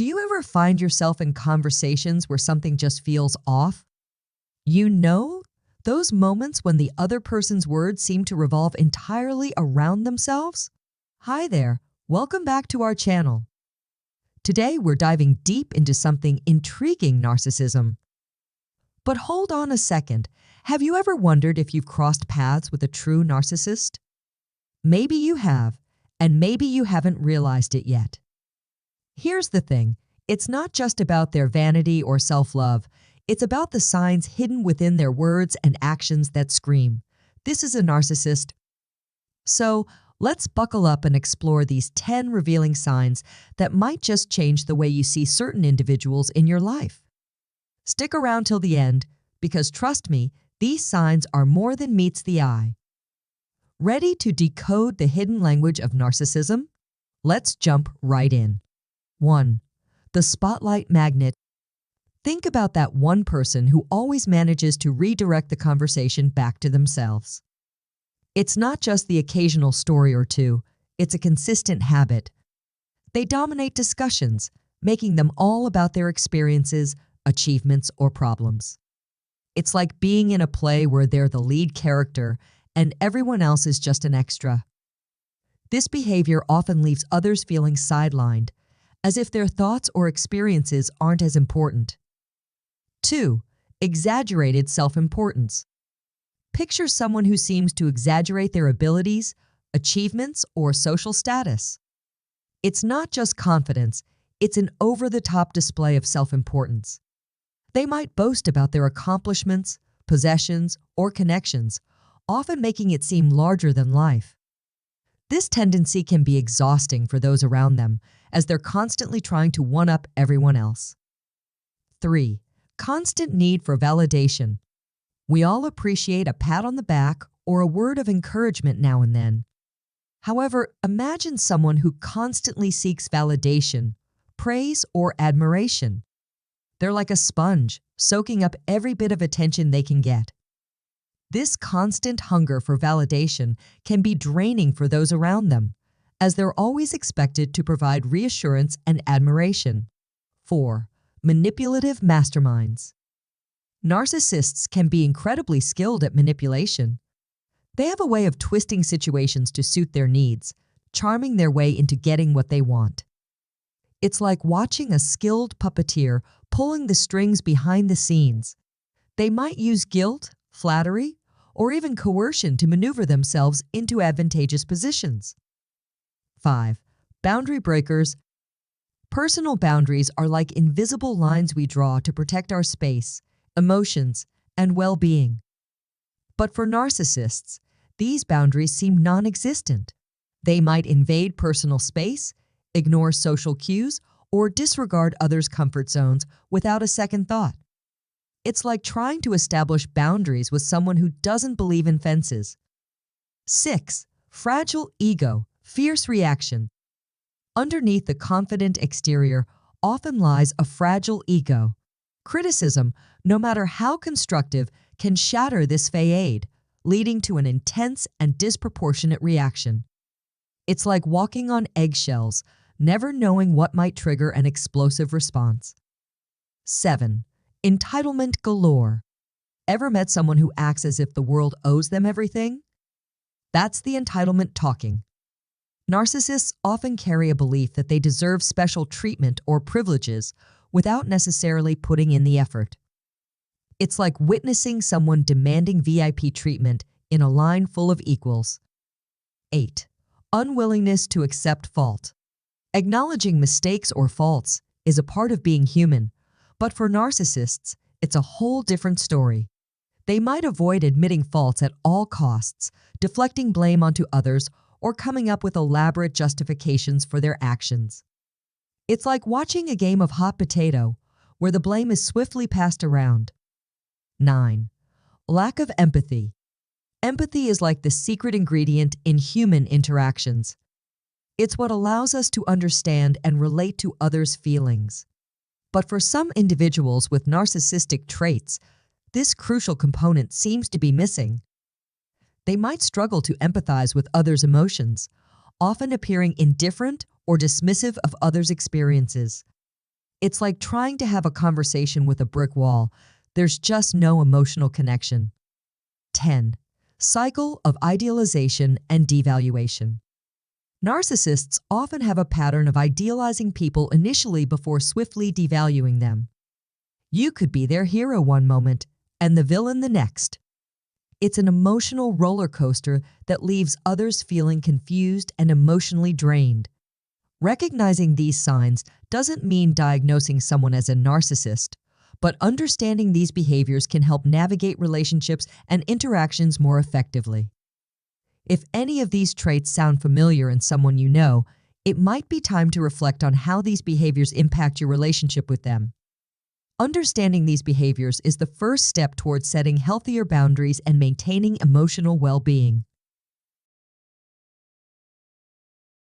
Do you ever find yourself in conversations where something just feels off? You know, those moments when the other person's words seem to revolve entirely around themselves? Hi there, welcome back to our channel. Today we're diving deep into something intriguing: narcissism. But hold on a second, have you ever wondered if you've crossed paths with a true narcissist? Maybe you have, and maybe you haven't realized it yet. Here's the thing, it's not just about their vanity or self-love, it's about the signs hidden within their words and actions that scream, "This is a narcissist." So, let's buckle up and explore these 10 revealing signs that might just change the way you see certain individuals in your life. Stick around till the end, because trust me, these signs are more than meets the eye. Ready to decode the hidden language of narcissism? Let's jump right in. 1. The spotlight magnet. Think about that one person who always manages to redirect the conversation back to themselves. It's not just the occasional story or two, it's a consistent habit. They dominate discussions, making them all about their experiences, achievements, or problems. It's like being in a play where they're the lead character and everyone else is just an extra. This behavior often leaves others feeling sidelined, as if their thoughts or experiences aren't as important. 2. Exaggerated self-importance. Picture someone who seems to exaggerate their abilities, achievements, or social status. It's not just confidence, it's an over-the-top display of self-importance. They might boast about their accomplishments, possessions, or connections, often making it seem larger than life. This tendency can be exhausting for those around them, as they're constantly trying to one-up everyone else. 3. Constant need for validation. We all appreciate a pat on the back or a word of encouragement now and then. However, imagine someone who constantly seeks validation, praise, or admiration. They're like a sponge, soaking up every bit of attention they can get. This constant hunger for validation can be draining for those around them, as they're always expected to provide reassurance and admiration. 4. Manipulative Masterminds. Narcissists can be incredibly skilled at manipulation. They have a way of twisting situations to suit their needs, charming their way into getting what they want. It's like watching a skilled puppeteer pulling the strings behind the scenes. They might use guilt, flattery, or even coercion to maneuver themselves into advantageous positions. 5. Boundary breakers. Personal boundaries are like invisible lines we draw to protect our space, emotions, and well-being. But for narcissists, these boundaries seem non-existent. They might invade personal space, ignore social cues, or disregard others' comfort zones without a second thought. It's like trying to establish boundaries with someone who doesn't believe in fences. 6. Fragile ego, fierce reaction. Underneath the confident exterior often lies a fragile ego. Criticism, no matter how constructive, can shatter this facade, leading to an intense and disproportionate reaction. It's like walking on eggshells, never knowing what might trigger an explosive response. 7. Entitlement galore. Ever met someone who acts as if the world owes them everything? That's the entitlement talking. Narcissists often carry a belief that they deserve special treatment or privileges without necessarily putting in the effort. It's like witnessing someone demanding VIP treatment in a line full of equals. 8. Unwillingness to accept fault. Acknowledging mistakes or faults is a part of being human, but for narcissists, it's a whole different story. They might avoid admitting faults at all costs, deflecting blame onto others, or coming up with elaborate justifications for their actions. It's like watching a game of hot potato, where the blame is swiftly passed around. 9. Lack of empathy. Empathy is like the secret ingredient in human interactions. It's what allows us to understand and relate to others' feelings. But for some individuals with narcissistic traits, this crucial component seems to be missing. They might struggle to empathize with others' emotions, often appearing indifferent or dismissive of others' experiences. It's like trying to have a conversation with a brick wall. There's just no emotional connection. 10. Cycle of idealization and devaluation. Narcissists often have a pattern of idealizing people initially before swiftly devaluing them. You could be their hero one moment and the villain the next. It's an emotional roller coaster that leaves others feeling confused and emotionally drained. Recognizing these signs doesn't mean diagnosing someone as a narcissist, but understanding these behaviors can help navigate relationships and interactions more effectively. If any of these traits sound familiar in someone you know, it might be time to reflect on how these behaviors impact your relationship with them. Understanding these behaviors is the first step towards setting healthier boundaries and maintaining emotional well-being.